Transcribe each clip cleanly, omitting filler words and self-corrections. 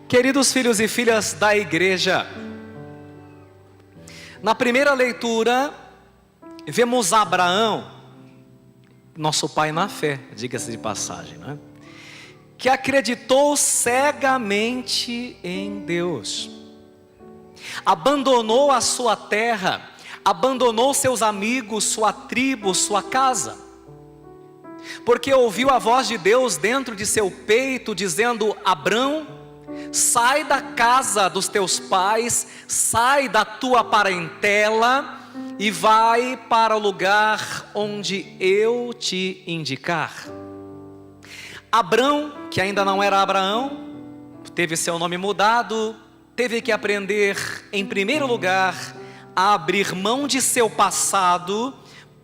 Queridos filhos e filhas da igreja, na primeira leitura, vemos Abraão, nosso pai na fé, diga-se de passagem, né? Que acreditou cegamente em Deus, abandonou a sua terra, abandonou seus amigos, sua tribo, sua casa, porque ouviu a voz de Deus dentro de seu peito, dizendo: Abrão, sai da casa dos teus pais, sai da tua parentela e vai para o lugar onde eu te indicar. Abrão, que ainda não era Abraão, teve seu nome mudado, teve que aprender, em primeiro lugar, a abrir mão de seu passado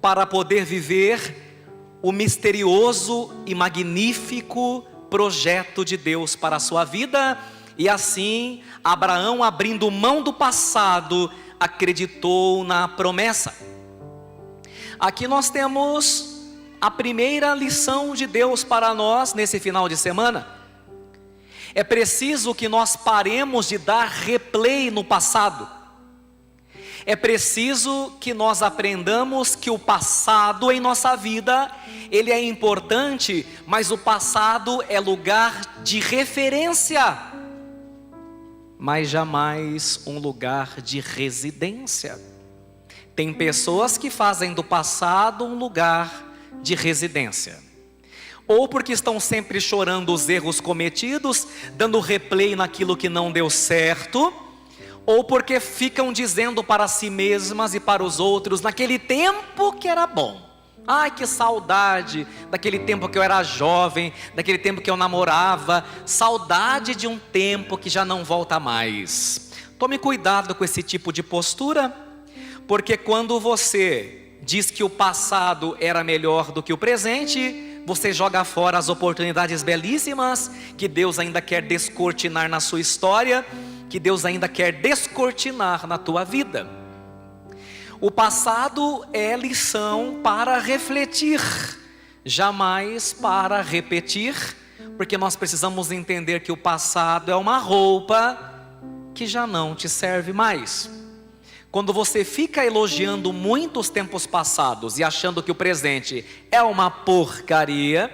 para poder viver o misterioso e magnífico projeto de Deus para a sua vida. E assim, Abraão, abrindo mão do passado, acreditou na promessa. Aqui nós temos a primeira lição de Deus para nós nesse final de semana. É preciso que nós paremos de dar replay no passado. É preciso que nós aprendamos que o passado em nossa vida, ele é importante, mas o passado é lugar de referência, mas jamais um lugar de residência. Tem pessoas que fazem do passado um lugar de residência, ou porque estão sempre chorando os erros cometidos, dando replay naquilo que não deu certo, ou porque ficam dizendo para si mesmas e para os outros: naquele tempo que era bom, ai que saudade daquele tempo que eu era jovem, daquele tempo que eu namorava, saudade de um tempo que já não volta mais. Tome cuidado com esse tipo de postura, porque quando você diz que o passado era melhor do que o presente, você joga fora as oportunidades belíssimas que Deus ainda quer descortinar na sua história, que Deus ainda quer descortinar na tua vida. O passado é lição para refletir, jamais para repetir, porque nós precisamos entender que o passado é uma roupa que já não te serve mais. Quando você fica elogiando muito os tempos passados e achando que o presente é uma porcaria,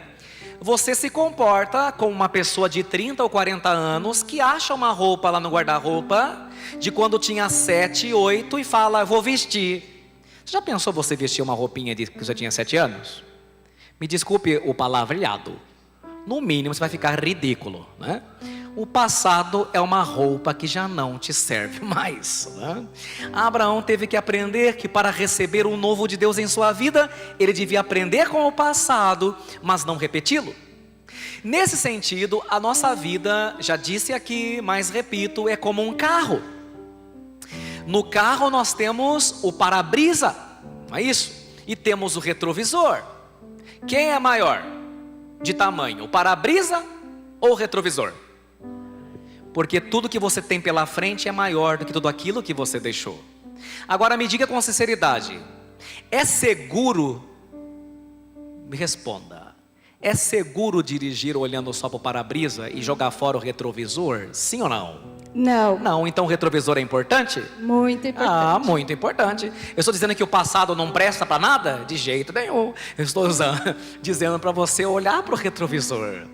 você se comporta como uma pessoa de 30 ou 40 anos que acha uma roupa lá no guarda-roupa de quando tinha 7, 8 e fala: vou vestir. Você já pensou você vestir uma roupinha de que você tinha 7 anos? Me desculpe o palavreado, no mínimo você vai ficar ridículo, né? O passado é uma roupa que já não te serve mais, né? Abraão teve que aprender que para receber o novo de Deus em sua vida, ele devia aprender com o passado, mas não repeti-lo. Nesse sentido, a nossa vida, já disse aqui, mas repito, é como um carro. No carro nós temos o para-brisa, não é isso? E temos o retrovisor. Quem é maior de tamanho, o para-brisa ou o retrovisor? Porque tudo que você tem pela frente é maior do que tudo aquilo que você deixou. Agora me diga com sinceridade, é seguro? Me responda, é seguro dirigir olhando só para o para-brisa e jogar fora o retrovisor? Sim ou não? Não. Não, então o retrovisor é importante? Muito importante. Ah, muito importante. Eu estou dizendo que o passado não presta para nada? De jeito nenhum. Eu estou dizendo para você olhar para o retrovisor,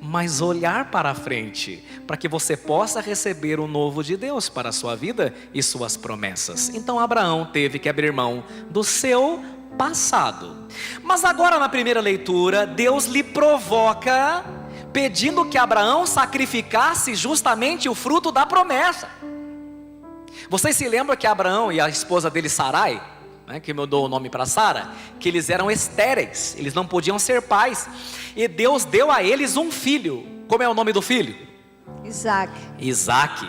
mas olhar para a frente, para que você possa receber o novo de Deus para a sua vida e suas promessas. Então Abraão teve que abrir mão do seu passado. Mas agora na primeira leitura, Deus lhe provoca, pedindo que Abraão sacrificasse justamente o fruto da promessa. Vocês se lembram que Abraão e a esposa dele Sarai, né, que mudou o nome para Sara, que eles eram estéreis, eles não podiam ser pais, e Deus deu a eles um filho. Como é o nome do filho? Isaac. Isaac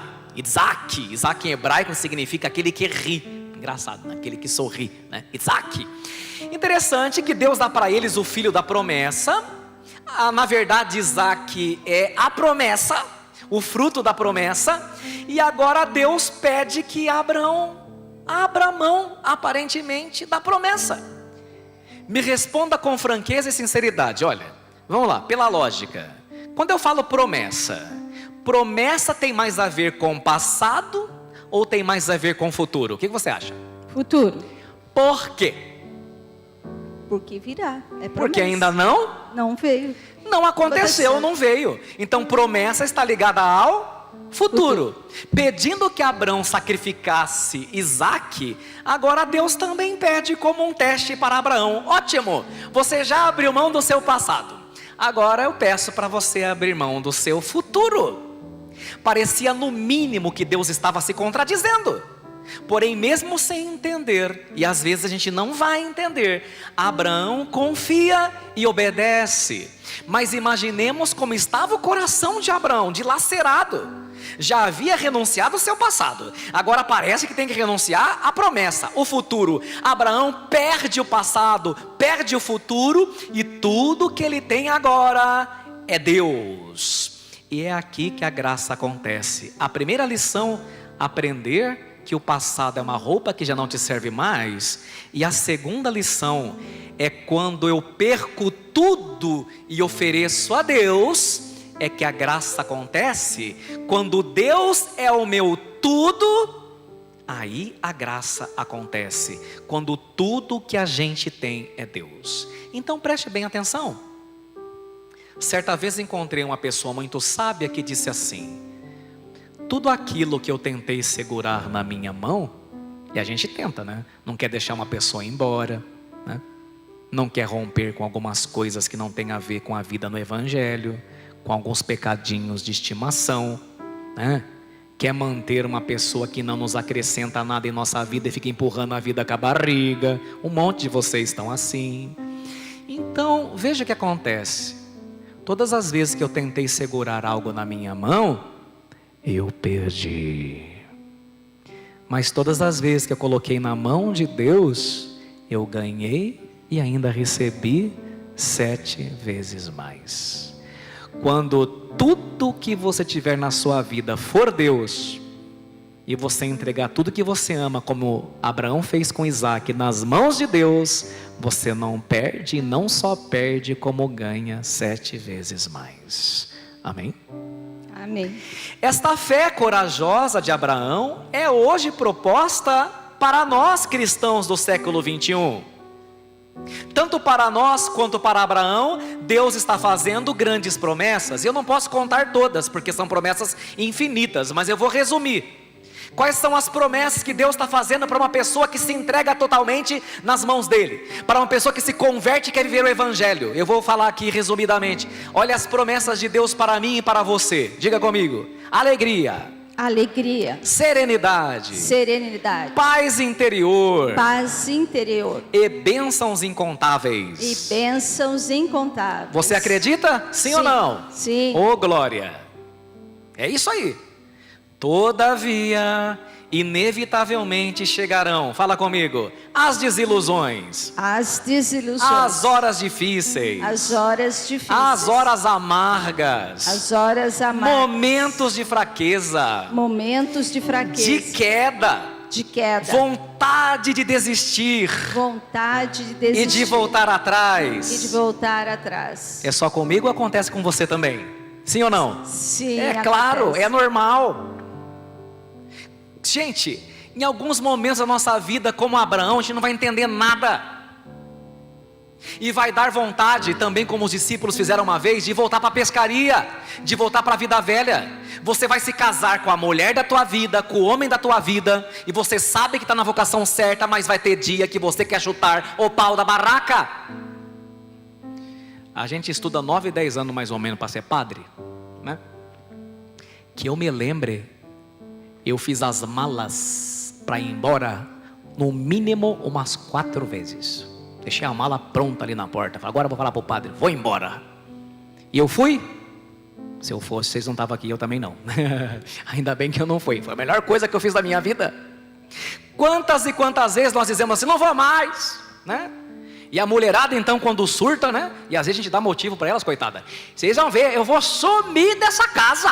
em hebraico significa aquele que ri. Engraçado, né? Aquele que sorri, né? Isaac. Interessante que Deus dá para eles o filho da promessa. Na verdade, Isaac é a promessa, o fruto da promessa. E agora Deus pede que Abraão abra mão, aparentemente, da promessa. Me responda com franqueza e sinceridade. Olha, vamos lá, pela lógica. Quando eu falo promessa, promessa tem mais a ver com o passado ou tem mais a ver com o futuro? O que você acha? Futuro. Por quê? Porque virá. É Porque promessa. ainda Não veio. não aconteceu, não veio. Então promessa está ligada ao futuro. Pedindo que Abraão sacrificasse Isaque, agora Deus também pede como um teste para Abraão. Ótimo, você já abriu mão do seu passado. Agora eu peço para você abrir mão do seu futuro. Parecia no mínimo que Deus estava se contradizendo. Porém, mesmo sem entender, e às vezes a gente não vai entender, Abraão confia e obedece. Mas imaginemos como estava o coração de Abraão, dilacerado. Já havia renunciado ao seu passado, agora parece que tem que renunciar à promessa, o futuro. Abraão perde o passado, perde o futuro, e tudo que ele tem agora é Deus. E é aqui que a graça acontece. A primeira lição, aprender que o passado é uma roupa que já não te serve mais. E a segunda lição é quando eu perco tudo e ofereço a Deus, é que a graça acontece. Quando Deus é o meu tudo, aí a graça acontece. Quando tudo que a gente tem é Deus. Então preste bem atenção. Certa vez encontrei uma pessoa muito sábia que disse assim: tudo aquilo que eu tentei segurar na minha mão, e a gente tenta, né? Não quer deixar uma pessoa ir embora, né? Não quer romper com algumas coisas que não tem a ver com a vida no Evangelho, com alguns pecadinhos de estimação, né? Quer manter uma pessoa que não nos acrescenta nada em nossa vida e fica empurrando a vida com a barriga. Um monte de vocês estão assim. Então, veja o que acontece. Todas as vezes que eu tentei segurar algo na minha mão, eu perdi. Mas todas as vezes que eu coloquei na mão de Deus, eu ganhei e ainda recebi 7 vezes mais. Quando tudo que você tiver na sua vida for Deus, e você entregar tudo que você ama, como Abraão fez com Isaque, nas mãos de Deus, você não perde, e não só perde, como ganha 7 vezes mais. Amém? Amém. Esta fé corajosa de Abraão é hoje proposta para nós cristãos do século 21. Tanto para nós quanto para Abraão, Deus está fazendo grandes promessas. Eu não posso contar todas, porque são promessas infinitas, mas eu vou resumir. Quais são as promessas que Deus está fazendo para uma pessoa que se entrega totalmente nas mãos dele? Para uma pessoa que se converte e quer viver o Evangelho. Eu vou falar aqui resumidamente. Olha as promessas de Deus para mim e para você. Diga comigo: alegria, Alegria, serenidade, serenidade, paz interior, paz interior e bênçãos incontáveis. e bênçãos incontáveis. Você acredita? Sim ou não? Sim. Ô glória! É isso aí. Todavia, inevitavelmente chegarão, fala comigo, as desilusões, As desilusões, as horas difíceis, as horas difíceis, as horas amargas, as horas amargas, momentos de fraqueza, momentos de fraqueza, de de queda, vontade de desistir vontade de e desistir de voltar atrás. e de voltar atrás. É só comigo ou acontece com você também? Sim ou não? Sim, É claro, acontece. é normal. Gente, em alguns momentos da nossa vida, como Abraão, a gente não vai entender nada. E vai dar vontade, também como os discípulos fizeram uma vez, de voltar para a pescaria, de voltar para a vida velha. Você vai se casar com a mulher da tua vida, com o homem da tua vida, e você sabe que está na vocação certa, mas vai ter dia que você quer chutar o pau da barraca. A gente estuda 9, 10 anos mais ou menos para ser padre, né? Que eu me lembre, eu fiz as malas para ir embora, no mínimo umas 4 vezes. Deixei a mala pronta ali na porta. Falei, agora eu vou falar para o padre, vou embora. E eu fui. Se eu fosse, vocês não estavam aqui, eu também não. Ainda bem que eu não fui. Foi a melhor coisa que eu fiz da minha vida. Quantas e quantas vezes nós dizemos assim, não vou mais, né? E a mulherada então quando surta, né? E às vezes a gente dá motivo para elas, coitada. Vocês vão ver, eu vou sumir dessa casa.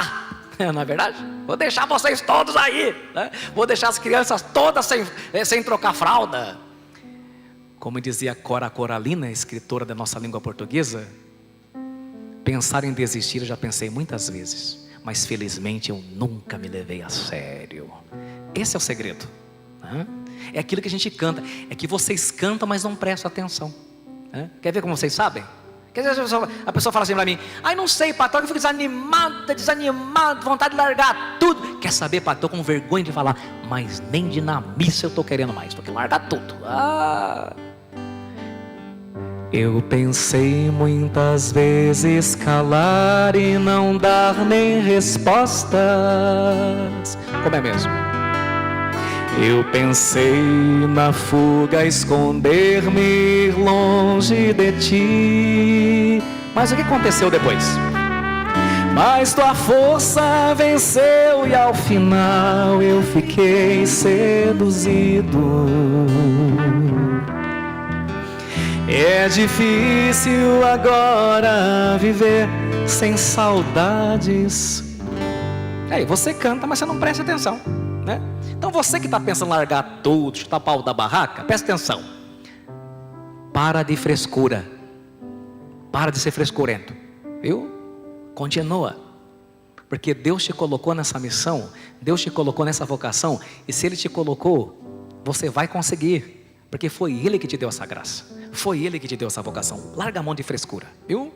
Não é verdade? Vou deixar vocês todos aí, né? Vou deixar as crianças todas sem trocar fralda. Como dizia Cora Coralina, escritora da nossa língua portuguesa, pensar em desistir eu já pensei muitas vezes, mas felizmente eu nunca me levei a sério. Esse é o segredo, né? É aquilo que a gente canta. É que vocês cantam, mas não prestam atenção, né? Quer ver como vocês sabem? Quer dizer, a pessoa fala assim para mim: ai, não sei, pastor, eu fico desanimado, vontade de largar tudo. Quer saber, pastor, tô com vergonha de falar, mas nem de na missa eu estou querendo mais, porque largar tudo. Eu pensei muitas vezes calar e não dar nem respostas. Como é mesmo? Eu pensei na fuga, esconder-me longe de ti. Mas o que aconteceu depois? Mas tua força venceu e ao final eu fiquei seduzido. É difícil agora viver sem saudades. Aí você canta, mas você não presta atenção, né? Então você que está pensando em largar tudo, chutar pau da barraca, presta atenção. Para de frescura. Para de ser frescurento, viu? Continua. Porque Deus te colocou nessa missão, Deus te colocou nessa vocação, e se Ele te colocou, você vai conseguir. Porque foi Ele que te deu essa graça, foi Ele que te deu essa vocação. Larga a mão de frescura, viu?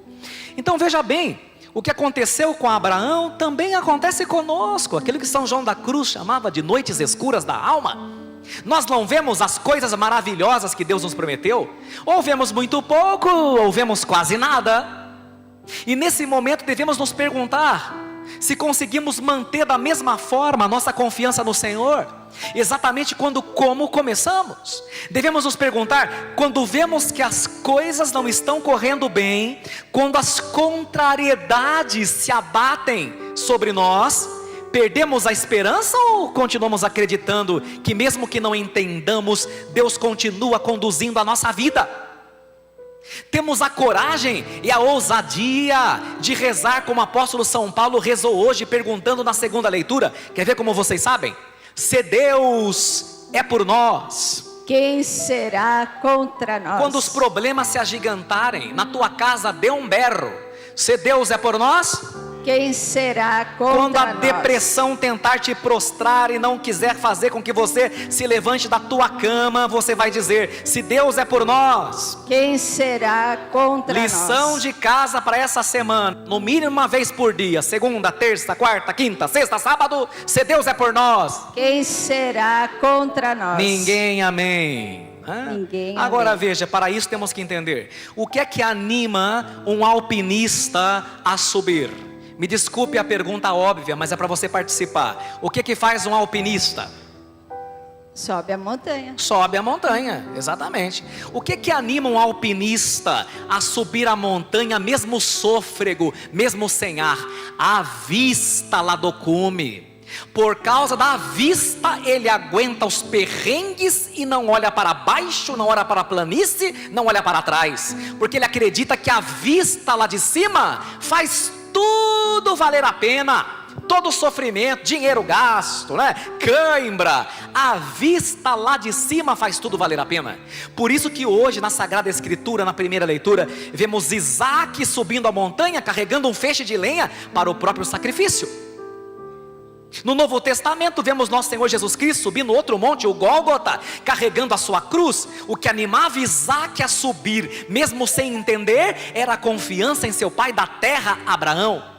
Então veja bem, o que aconteceu com Abraão também acontece conosco. Aquilo que São João da Cruz chamava de noites escuras da alma. Nós não vemos as coisas maravilhosas que Deus nos prometeu, ou vemos muito pouco, ou vemos quase nada. E nesse momento devemos nos perguntar se conseguimos manter da mesma forma a nossa confiança no Senhor, exatamente como começamos. Devemos nos perguntar, quando vemos que as coisas não estão correndo bem, quando as contrariedades se abatem sobre nós, perdemos a esperança ou continuamos acreditando que mesmo que não entendamos, Deus continua conduzindo a nossa vida? Temos a coragem e a ousadia de rezar como o apóstolo São Paulo rezou hoje, perguntando na segunda leitura. Quer ver como vocês sabem? Se Deus é por nós, quem será contra nós? Quando os problemas se agigantarem, na tua casa dê um berro. Se Deus é por nós, quem será contra nós? Quando a depressão tentar te prostrar e não quiser fazer com que você se levante da tua cama, você vai dizer: se Deus é por nós, quem será contra nós? Lição de casa para essa semana, no mínimo uma vez por dia, segunda, terça, quarta, quinta, sexta, sábado. Se Deus é por nós, quem será contra nós? Ninguém, amém. Ninguém, agora amém. Veja, para isso temos que entender o que é que anima um alpinista a subir. Me desculpe a pergunta óbvia, mas é para você participar. O que faz um alpinista? Sobe a montanha. Sobe a montanha, exatamente. O que anima um alpinista a subir a montanha, mesmo sôfrego, mesmo sem ar? A vista lá do cume. Por causa da vista, ele aguenta os perrengues e não olha para baixo, não olha para a planície, não olha para trás, porque ele acredita que a vista lá de cima faz tudo valer a pena. Todo o sofrimento, dinheiro gasto, né? Cãibra, a vista lá de cima faz tudo valer a pena. Por isso que hoje na Sagrada Escritura, na primeira leitura, vemos Isaac subindo a montanha, carregando um feixe de lenha para o próprio sacrifício. No Novo Testamento vemos nosso Senhor Jesus Cristo subindo outro monte, o Gólgota, carregando a sua cruz. O que animava Isaac a subir, mesmo sem entender, era a confiança em seu pai da terra, Abraão.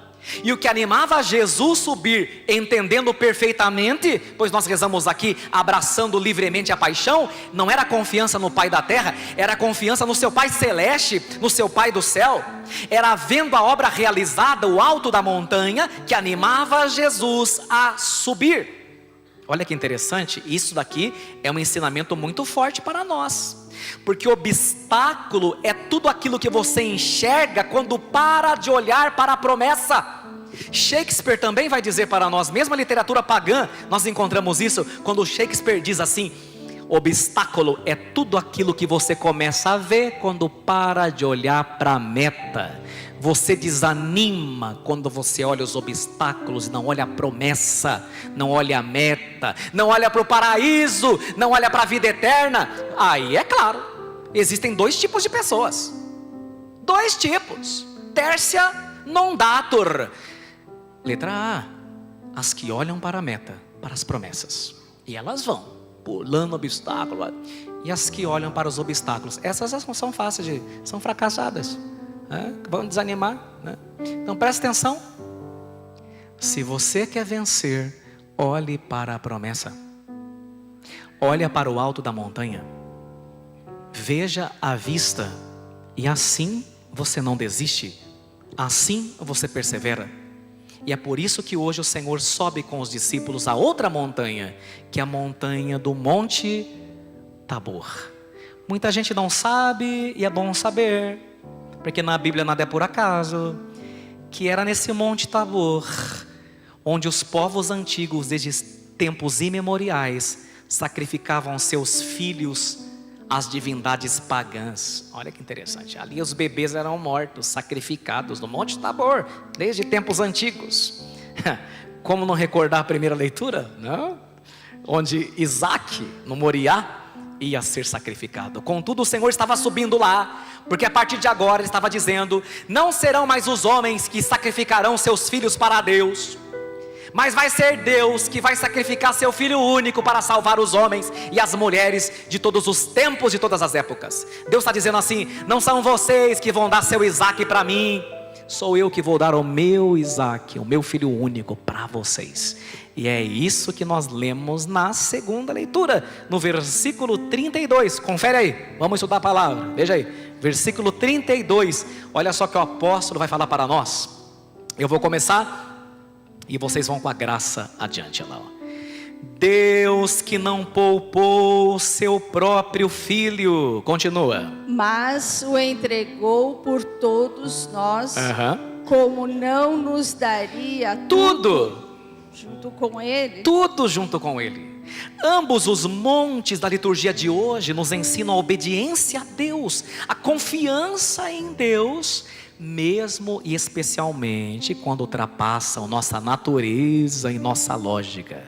E o que animava Jesus subir, entendendo perfeitamente, pois nós rezamos aqui, abraçando livremente a paixão, não era confiança no Pai da terra, era confiança no seu Pai celeste, no seu Pai do céu. Era vendo a obra realizada, o alto da montanha, que animava Jesus a subir. Olha que interessante, isso daqui é um ensinamento muito forte para nós, porque obstáculo é tudo aquilo que você enxerga quando para de olhar para a promessa. Shakespeare também vai dizer para nós, mesmo a literatura pagã, nós encontramos isso, quando Shakespeare diz assim: obstáculo é tudo aquilo que você começa a ver quando para de olhar para a meta. Você desanima quando você olha os obstáculos, não olha a promessa, não olha a meta, não olha para o paraíso, não olha para a vida eterna. Aí é claro, existem dois tipos de pessoas. Dois tipos. Tertia non datur. Letra A, as que olham para a meta, para as promessas. E elas vão, pulando obstáculo. E as que olham para os obstáculos, essas são fáceis, são fracassadas, né? Vão desanimar, né? Então preste atenção. Se você quer vencer, olhe para a promessa. Olhe para o alto da montanha. Veja a vista. E assim você não desiste. Assim você persevera. E é por isso que hoje o Senhor sobe com os discípulos a outra montanha, que é a montanha do Monte Tabor. Muita gente não sabe, e é bom saber, porque na Bíblia nada é por acaso, que era nesse Monte Tabor, onde os povos antigos, desde tempos imemoriais, sacrificavam seus filhos às divindades pagãs. Olha que interessante, ali os bebês eram mortos, sacrificados no Monte Tabor, desde tempos antigos. Como não recordar a primeira leitura, não? Onde Isaac, no Moriá, ia ser sacrificado. Contudo, o Senhor estava subindo lá, porque a partir de agora ele estava dizendo: não serão mais os homens que sacrificarão seus filhos para Deus, mas vai ser Deus que vai sacrificar seu Filho único para salvar os homens e as mulheres de todos os tempos, de todas as épocas. Deus está dizendo assim: não são vocês que vão dar seu Isaac para mim, sou eu que vou dar o meu Isaac, o meu Filho único para vocês. E é isso que nós lemos na segunda leitura, no versículo 32, confere aí, vamos estudar a palavra, veja aí, versículo 32, olha só que o apóstolo vai falar para nós. Eu vou começar e vocês vão com a graça adiante lá, ó. Deus que não poupou seu próprio Filho, continua, mas o entregou por todos nós, como não nos daria tudo junto com Ele? Tudo junto com Ele. Ambos os montes da liturgia de hoje nos ensinam a obediência a Deus, a confiança em Deus, mesmo e especialmente quando ultrapassam nossa natureza e nossa lógica,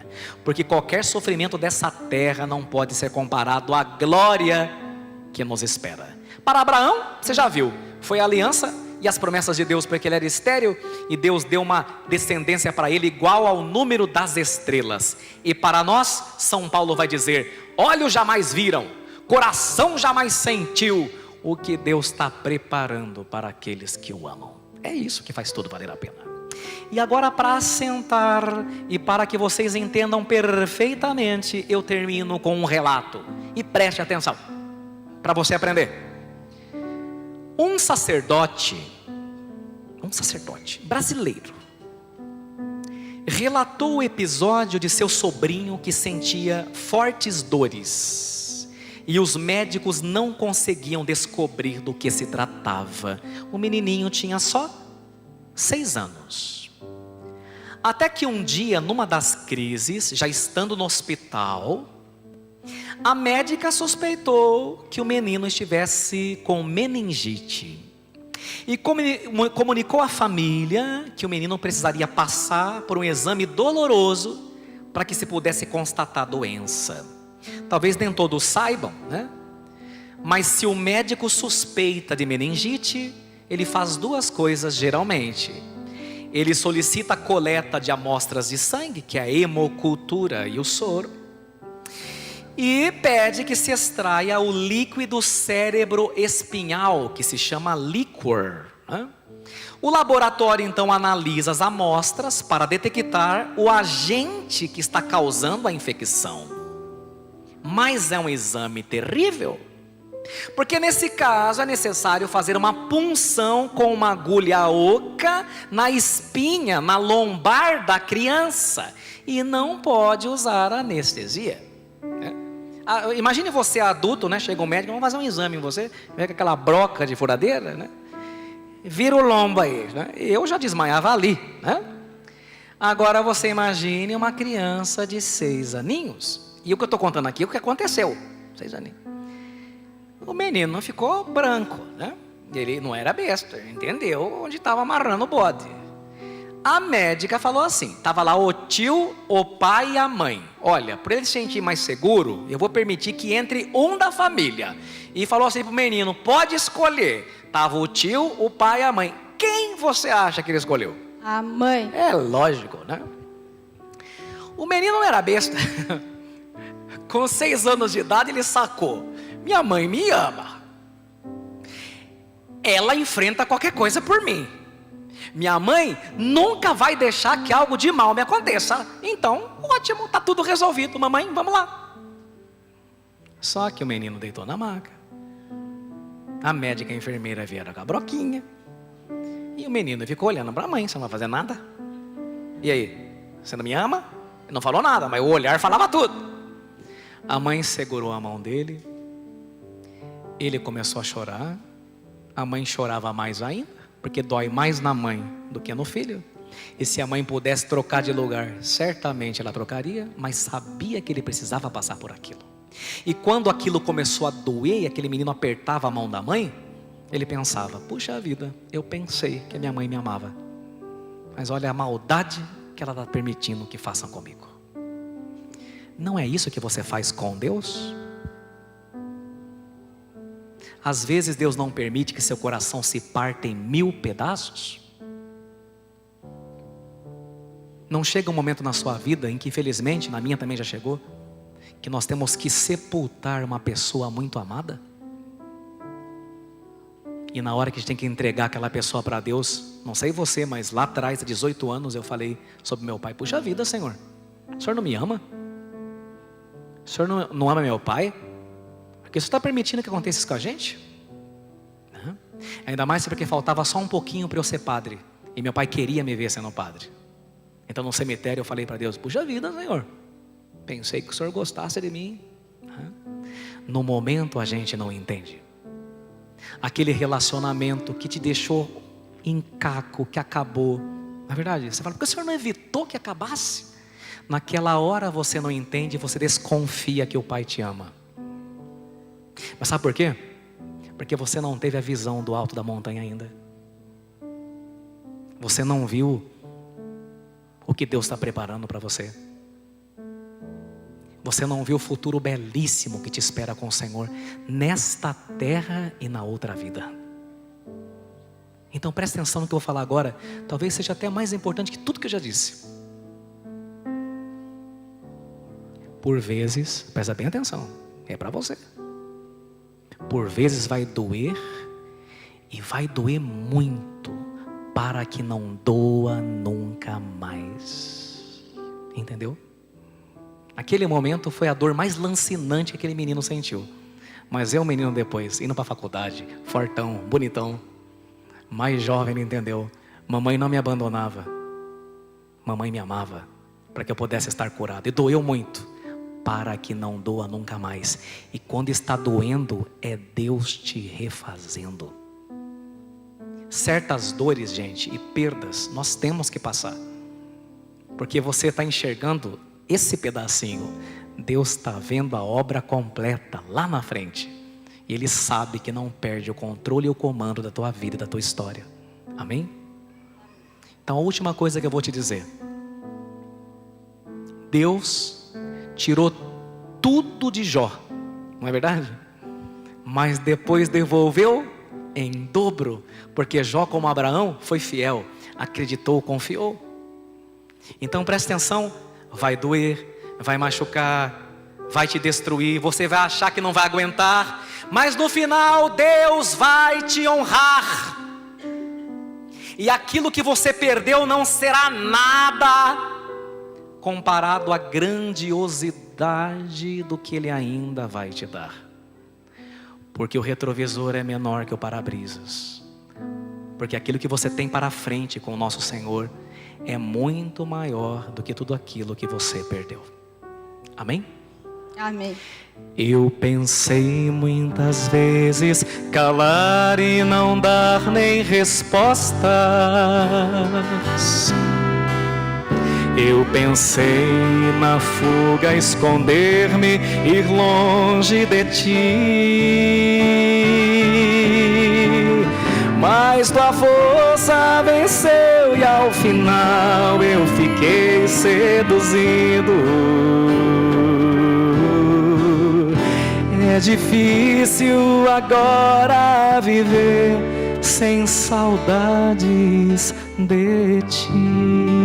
porque qualquer sofrimento dessa terra não pode ser comparado à glória que nos espera. Para Abraão, você já viu, foi a aliança e as promessas de Deus, porque ele era estéril, e Deus deu uma descendência para ele igual ao número das estrelas. E para nós, São Paulo vai dizer: olhos jamais viram, coração jamais sentiu o que Deus está preparando para aqueles que o amam. É isso que faz tudo valer a pena. E agora, para assentar e para que vocês entendam perfeitamente, eu termino com um relato, e preste atenção, para você aprender. Um sacerdote brasileiro relatou o episódio de seu sobrinho que sentia fortes dores e os médicos não conseguiam descobrir do que se tratava. O menininho tinha só 6 anos. Até que um dia, numa das crises, já estando no hospital, a médica suspeitou que o menino estivesse com meningite e comunicou à família que o menino precisaria passar por um exame doloroso para que se pudesse constatar a doença. Talvez nem todos saibam, né? Mas se o médico suspeita de meningite, ele faz 2 coisas geralmente. Ele solicita a coleta de amostras de sangue, que é a hemocultura e o soro, e pede que se extraia o líquido cérebro-espinhal, que se chama líquor, né? O laboratório então analisa as amostras para detectar o agente que está causando a infecção. Mas é um exame terrível, porque nesse caso é necessário fazer uma punção com uma agulha oca na espinha, na lombar da criança, e não pode usar anestesia. Imagine você adulto, né? Chega um médico, vamos fazer um exame em você, vem com aquela broca de furadeira, né? Vira o lombo aí, né? Eu já desmaiava ali, né? Agora você imagine uma criança de 6 aninhos, e o que eu estou contando aqui é o que aconteceu. 6 aninhos. O menino ficou branco, né? Ele não era besta, entendeu onde estava amarrando o bode. A médica falou assim, estava lá o tio, o pai e a mãe: olha, para ele se sentir mais seguro, eu vou permitir que entre um da família. E falou assim para o menino: pode escolher. Estava o tio, o pai e a mãe. Quem você acha que ele escolheu? A mãe. É lógico, né? O menino não era besta. Com 6 anos de idade ele sacou: minha mãe me ama. Ela enfrenta qualquer coisa por mim. Minha mãe nunca vai deixar que algo de mal me aconteça. Então, ótimo, tá tudo resolvido. Mamãe, vamos lá. Só que o menino deitou na maca. A médica e a enfermeira vieram com a broquinha. E o menino ficou olhando para a mãe, você não vai fazer nada? E aí, você não me ama? Ele não falou nada, mas o olhar falava tudo. A mãe segurou a mão dele. Ele começou a chorar. A mãe chorava mais ainda, porque dói mais na mãe do que no filho. E se a mãe pudesse trocar de lugar, certamente ela trocaria, mas sabia que ele precisava passar por aquilo. E quando aquilo começou a doer e aquele menino apertava a mão da mãe, ele pensava: puxa vida, eu pensei que a minha mãe me amava, mas olha a maldade que ela está permitindo que façam comigo. Não é isso que você faz com Deus? Às vezes Deus não permite que seu coração se parta em 1000 pedaços. Não chega um momento na sua vida em que, infelizmente, na minha também já chegou, que nós temos que sepultar uma pessoa muito amada? E na hora que a gente tem que entregar aquela pessoa para Deus, não sei você, mas lá atrás, há 18 anos, eu falei sobre meu pai: puxa vida, Senhor, o Senhor não me ama? O Senhor não ama meu pai? Porque o Senhor está permitindo que aconteça isso com a gente? Não. Ainda mais porque faltava só um pouquinho para eu ser padre, e meu pai queria me ver sendo padre. Então no cemitério eu falei para Deus: puxa vida, Senhor, pensei que o Senhor gostasse de mim. No momento a gente não entende. Aquele relacionamento que te deixou em caco, que acabou. Na verdade, você fala: por que o Senhor não evitou que acabasse? Naquela hora você não entende, você desconfia que o Pai te ama. Mas sabe por quê? Porque você não teve a visão do alto da montanha ainda. Você não viu o que Deus está preparando para você. Você não viu o futuro belíssimo que te espera com o Senhor, nesta terra e na outra vida. Então presta atenção no que eu vou falar agora. Talvez seja até mais importante que tudo que eu já disse. Por vezes, presta bem atenção, é para você. Por vezes vai doer, e vai doer muito, para que não doa nunca mais. Entendeu? Aquele momento foi a dor mais lancinante que aquele menino sentiu. Mas o menino depois, indo para a faculdade, fortão, bonitão, mais jovem, ele entendeu: mamãe não me abandonava, mamãe me amava, para que eu pudesse estar curado. E doeu muito, para que não doa nunca mais. E quando está doendo, é Deus te refazendo. Certas dores, gente, e perdas, nós temos que passar. Porque você está enxergando esse pedacinho. Deus está vendo a obra completa lá na frente. E Ele sabe que não perde o controle e o comando da tua vida, da tua história. Amém? Então a última coisa que eu vou te dizer: Deus tirou tudo de Jó, não é verdade? Mas depois devolveu em dobro, porque Jó, como Abraão, foi fiel, acreditou, confiou. Então presta atenção: vai doer, vai machucar, vai te destruir, você vai achar que não vai aguentar, mas no final Deus vai te honrar. E aquilo que você perdeu não será nada comparado à grandiosidade do que Ele ainda vai te dar. Porque o retrovisor é menor que o para-brisas. Porque aquilo que você tem para frente com o nosso Senhor é muito maior do que tudo aquilo que você perdeu. Amém? Amém. Eu pensei muitas vezes calar e não dar nem respostas. Eu pensei na fuga, esconder-me, ir longe de ti. Mas tua força venceu e ao final eu fiquei seduzido. É difícil agora viver sem saudades de ti.